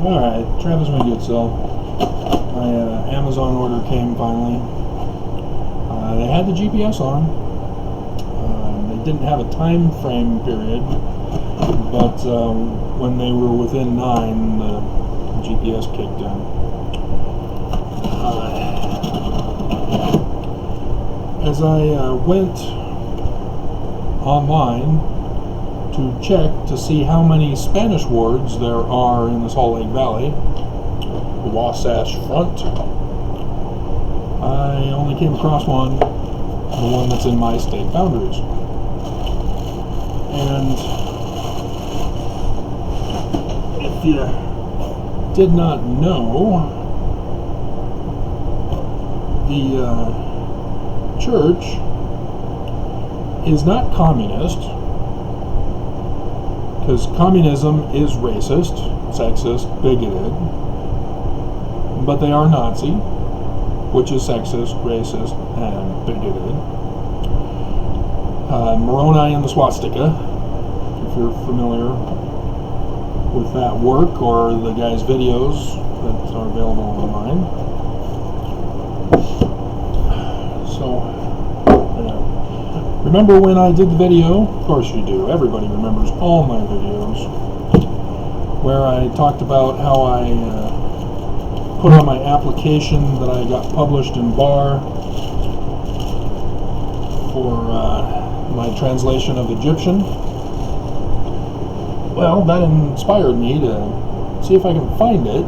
Alright, Travis Mingutso. My Amazon order came finally. They had the GPS on. They didn't have a time frame period, but when they were within 9, the GPS kicked in. As I went online to check to see how many Spanish words there are in the Salt Lake Valley, the Wasatch Front, I only came across one, the one that's in my state boundaries. And if you did not know, the church is not communist, because communism is racist, sexist, bigoted, but they are Nazi, which is sexist, racist, and bigoted. Moroni and the swastika, if you're familiar with that work or the guy's videos that are available online. So, remember when I did the video? Of course you do. Everybody remembers all my videos, where I talked about how I put on my application that I got published in BAR for my translation of Egyptian. Well, that inspired me to see if I can find it,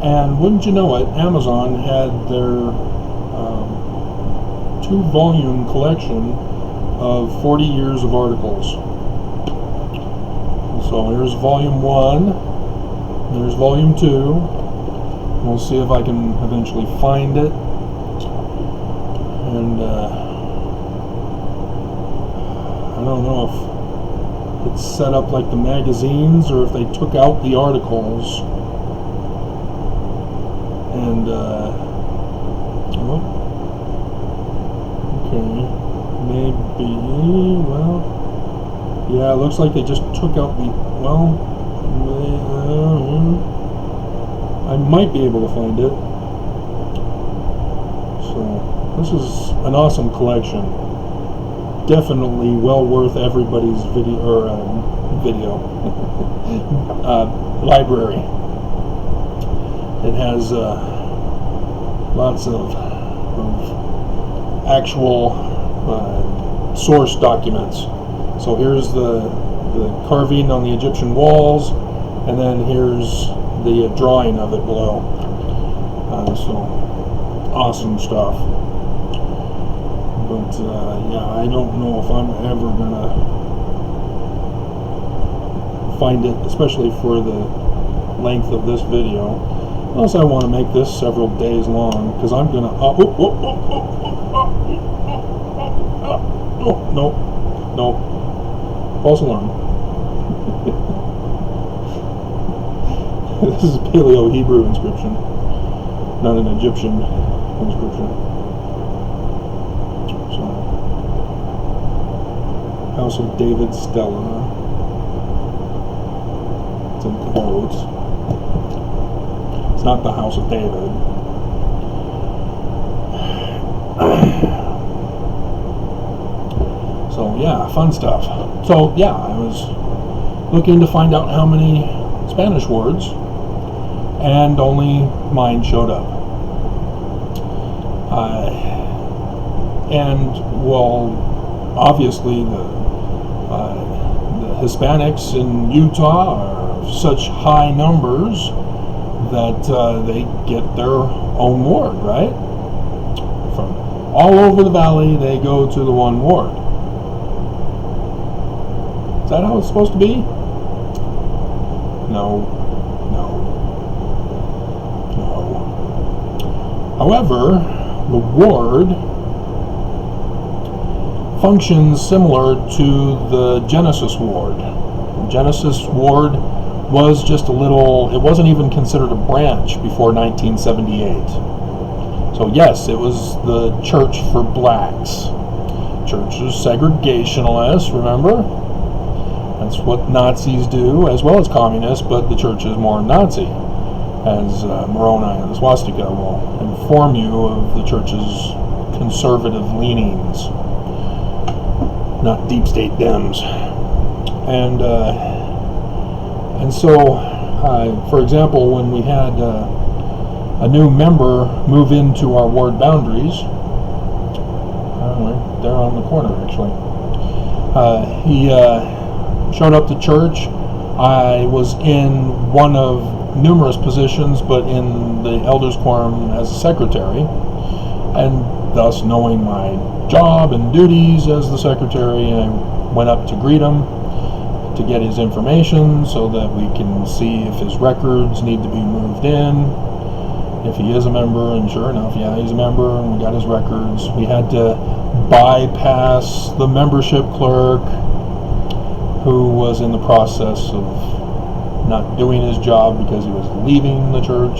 and wouldn't you know it, Amazon had their 2-volume collection of 40 years of articles. So here's volume 1, there's volume 2. We'll see if I can eventually find it. And I don't know if it's set up like the magazines or if they took out the articles. And okay, maybe, well, yeah, it looks like they just took out the, well, I might be able to find it. So, this is an awesome collection. Definitely well worth everybody's video, library. It has lots of actual source documents. So here's the carving on the Egyptian walls, and then here's the drawing of it below. So awesome stuff. But yeah, I don't know if I'm ever gonna find it, especially for the length of this video. Unless I want to make this several days long, because I'm gonna. No, false alarm. This is a Paleo-Hebrew inscription, not an Egyptian inscription. So, House of David Stella. It's in quotes. It's not the House of David. So yeah, fun stuff. So yeah, I was looking to find out how many Spanish words, and only mine showed up. And well, obviously the Hispanics in Utah are such high numbers that they get their own ward, right? From all over the valley, they go to the one ward. Is that how it's supposed to be? No. However, the ward functions similar to the Genesis ward. The Genesis ward was just a little, it wasn't even considered a branch before 1978. So yes, it was the church for blacks. Church is segregationalist, remember? That's what Nazis do, as well as communists, but the church is more Nazi, as Moroni and the swastika will inform you of the church's conservative leanings, not deep state Dems. And so, for example, when we had a new member move into our ward boundaries, they're on the corner actually, he showed up to church. I was in one of numerous positions, but in the elders quorum as a secretary, and thus knowing my job and duties as the secretary, I went up to greet him to get his information so that we can see if his records need to be moved in, if he is a member. And sure enough, yeah, he's a member, and we got his records. We had to bypass the membership clerk, who was in the process of not doing his job because he was leaving the church.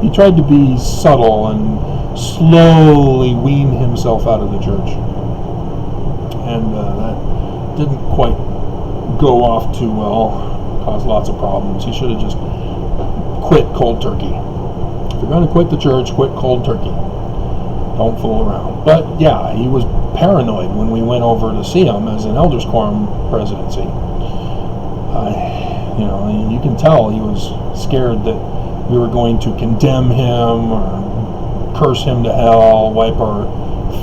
He tried to be subtle and slowly wean himself out of the church, and that didn't quite go off too well. Caused lots of problems. He should have just quit cold turkey. If you're going to quit the church, quit cold turkey. Don't fool around. But yeah, he was paranoid when we went over to see him as an elders quorum presidency. You can tell he was scared that we were going to condemn him or curse him to hell, wipe our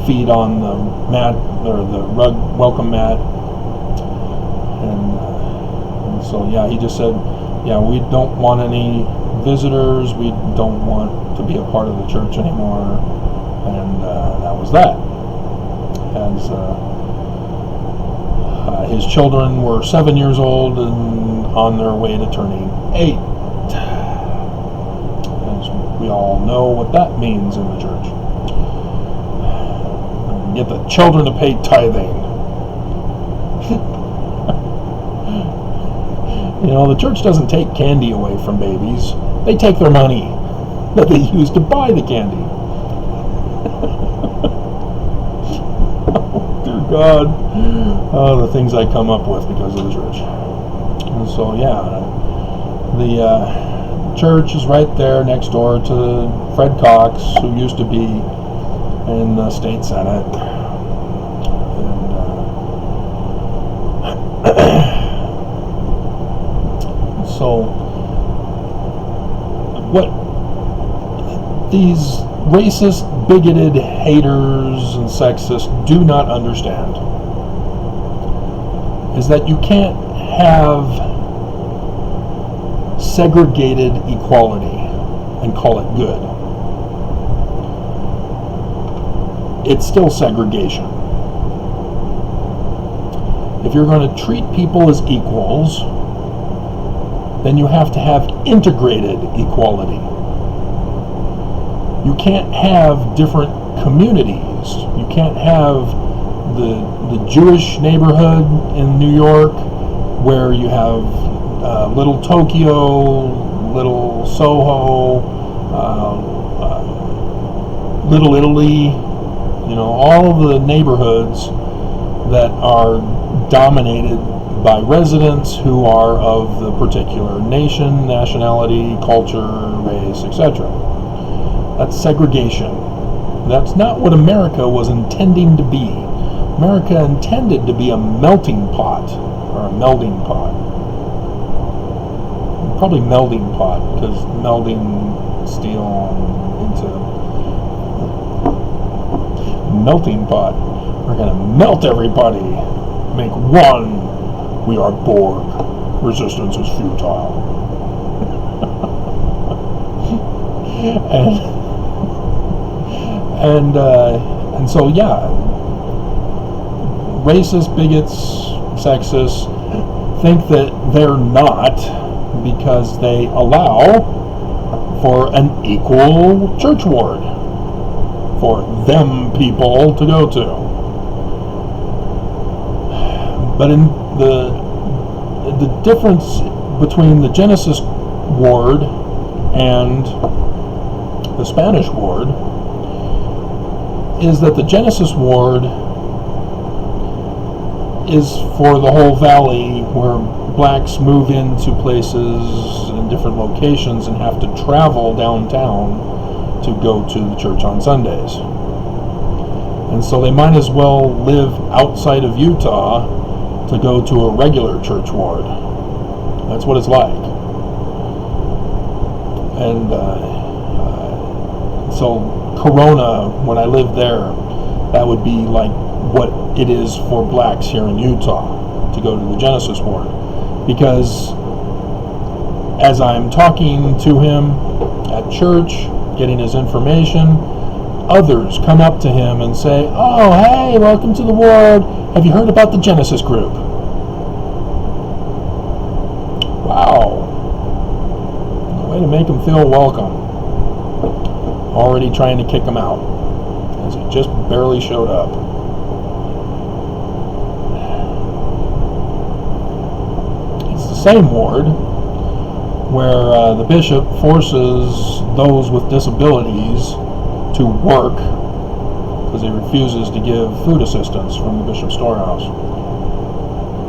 feet on the mat or the rug welcome mat, and so yeah, he just said, yeah, we don't want any visitors, we don't want to be a part of the church anymore, and that was that. As his children were 7 years old and on their way to turning 8. As we all know what that means in the church. Get the children to pay tithing. The church doesn't take candy away from babies. They take their money that they use to buy the candy. Oh, dear God. The things I come up with because of the church. And so, yeah, the church is right there next door to Fred Cox, who used to be in the state senate. So, what these racist, bigoted haters and sexists do not understand is that you can't have segregated equality and call it good. It's still segregation. If you're going to treat people as equals, then you have to have integrated equality. You can't have different communities. You can't have the Jewish neighborhood in New York where you have Little Tokyo, Little Soho, Little Italy, all of the neighborhoods that are dominated by residents who are of the particular nation, nationality, culture, race, etc. That's segregation. That's not what America was intending to be. America intended to be a melting pot, or a melding pot. Probably melding pot, because melding steel into melting pot. We're going to melt everybody, make one. We are Borg. Resistance is futile. and so yeah, racists, bigots, sexists think that they're not because they allow for an equal church ward for them people to go to. But in the difference between the Genesis ward and the Spanish ward is that the Genesis ward is for the whole valley, where blacks move into places in different locations and have to travel downtown to go to the church on Sundays. And so they might as well live outside of Utah to go to a regular church ward. That's what it's like. And so Corona, when I lived there, that would be like what it is for blacks here in Utah to go to the Genesis ward. Because as I'm talking to him at church, getting his information, others come up to him and say, "Oh, hey, welcome to the ward. Have you heard about the Genesis group?" Wow. Way to make him feel welcome. Already trying to kick him out, as he just barely showed up. It's the same ward where the bishop forces those with disabilities to work because he refuses to give food assistance from the bishop's storehouse.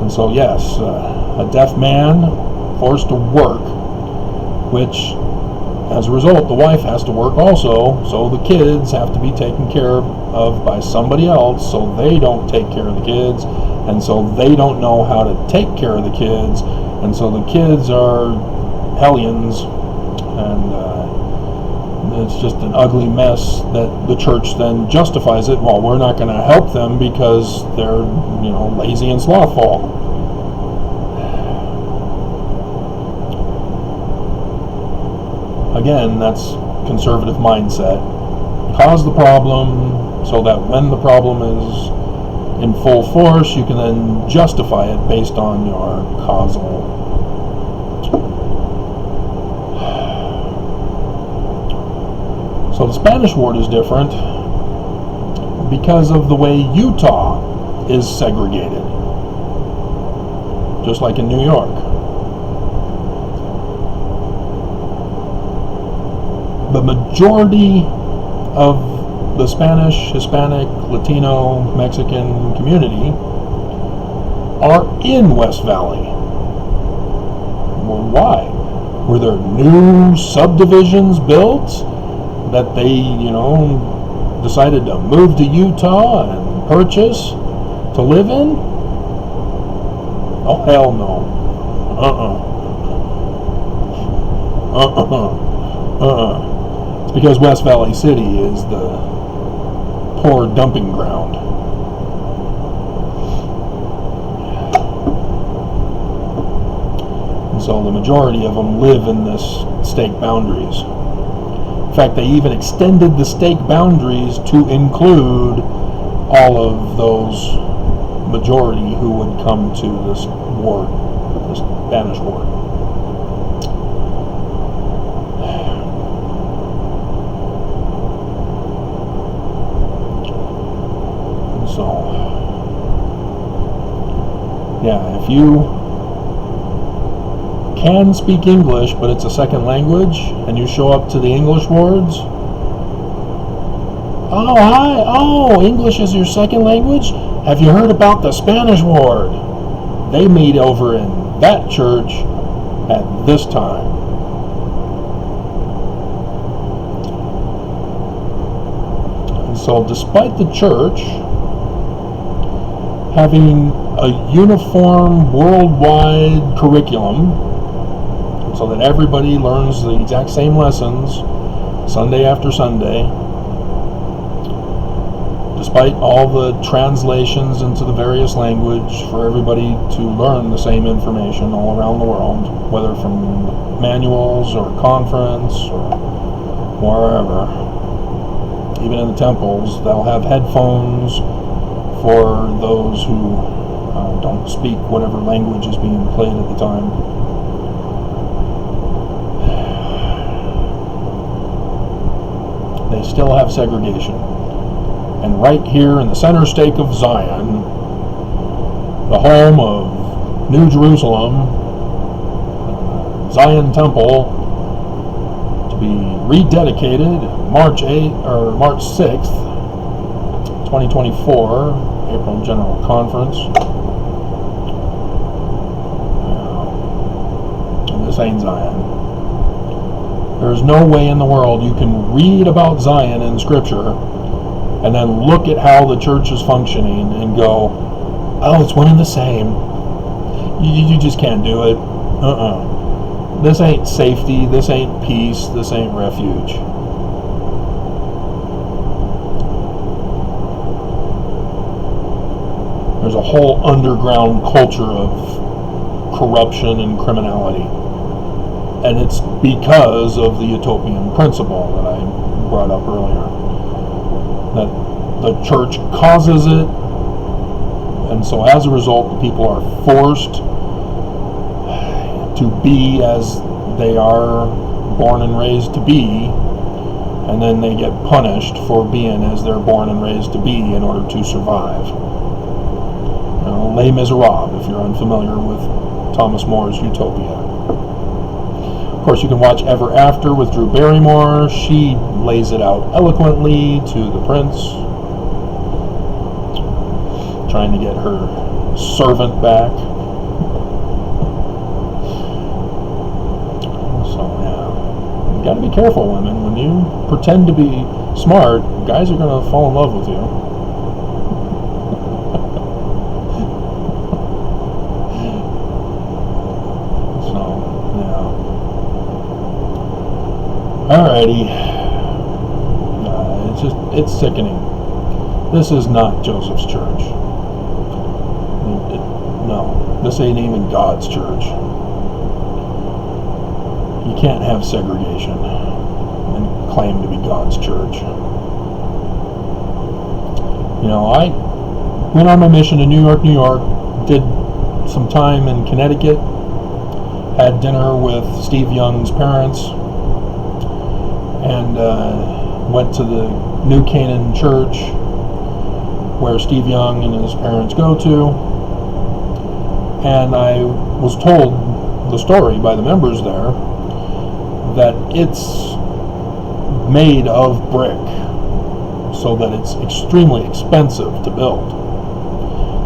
And so yes, a deaf man forced to work, which as a result the wife has to work also, so the kids have to be taken care of by somebody else, so they don't take care of the kids, and so they don't know how to take care of the kids, and so the kids are hellions, and it's just an ugly mess that the church then justifies it. Well, we're not going to help them because they're, lazy and slothful. Again, that's conservative mindset. Cause the problem so that when the problem is in full force, you can then justify it based on your causal. So the Spanish ward is different because of the way Utah is segregated, just like in New York. The majority of the Spanish, Hispanic, Latino, Mexican community are in West Valley. Well, why? Were there new subdivisions built that they, decided to move to Utah and purchase to live in? Oh, hell no. It's because West Valley City is the poor dumping ground. And so the majority of them live in this state boundaries. In fact, they even extended the stake boundaries to include all of those majority who would come to this ward, this Spanish ward. And so, yeah, if you can speak English, but it's a second language, and you show up to the English wards, oh, hi, oh, English is your second language? Have you heard about the Spanish ward? They meet over in that church at this time. And so despite the church having a uniform worldwide curriculum, so that everybody learns the exact same lessons Sunday after Sunday, despite all the translations into the various language for everybody to learn the same information all around the world, whether from manuals or conference or wherever. Even in the temples, they'll have headphones for those who don't speak whatever language is being played at the time. They still have segregation. And right here in the center stake of Zion, the home of New Jerusalem, Zion Temple, to be rededicated March 6th, 2024, April General Conference. This ain't Zion. There's no way in the world you can read about Zion in Scripture and then look at how the church is functioning and go, oh, it's one and the same. You just can't do it. This ain't safety. This ain't peace. This ain't refuge. There's a whole underground culture of corruption and criminality. And it's because of the utopian principle that I brought up earlier. That the church causes it, and so as a result, the people are forced to be as they are born and raised to be, and then they get punished for being as they're born and raised to be in order to survive. Les Miserables, if you're unfamiliar with Thomas More's Utopia. Of course, you can watch Ever After with Drew Barrymore. She lays it out eloquently to the prince, trying to get her servant back. So, yeah. You gotta be careful, women. When you pretend to be smart, guys are gonna fall in love with you. Alrighty. It's sickening. This is not Joseph's church. No, this ain't even God's church. You can't have segregation and claim to be God's church. I went on my mission to New York, did some time in Connecticut, had dinner with Steve Young's parents, and went to the New Canaan Church where Steve Young and his parents go to, and I was told the story by the members there that it's made of brick, so that it's extremely expensive to build.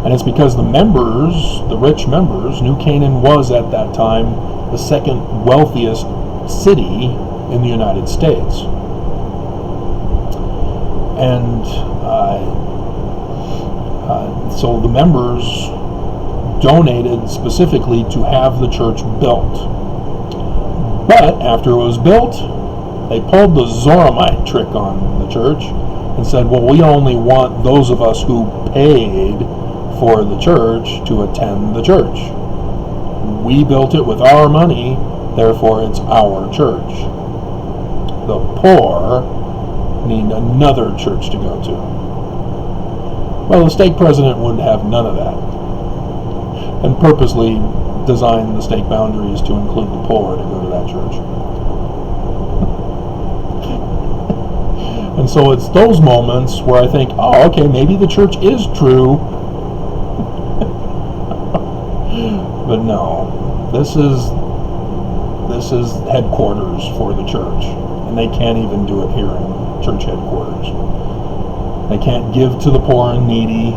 And it's because the members, the rich members, New Canaan was at that time the second wealthiest city in the United States. And so the members donated specifically to have the church built. But after it was built, they pulled the Zoramite trick on the church and said, well, we only want those of us who paid for the church to attend the church. We built it with our money, therefore it's our church. The poor need another church to go to. Well, the stake president would have none of that, and purposely designed the stake boundaries to include the poor to go to that church. And so it's those moments where I think, oh, okay, maybe the church is true. But no, this is headquarters for the church, and they can't even do it here in church headquarters. They can't give to the poor and needy,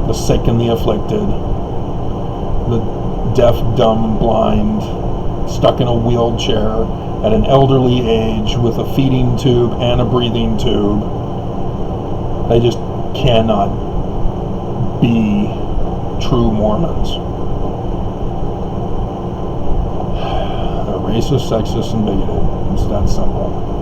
the sick and the afflicted, the deaf, dumb, and blind, stuck in a wheelchair at an elderly age with a feeding tube and a breathing tube. They just cannot be true Mormons. They're racist, sexist, and bigoted. It's that simple.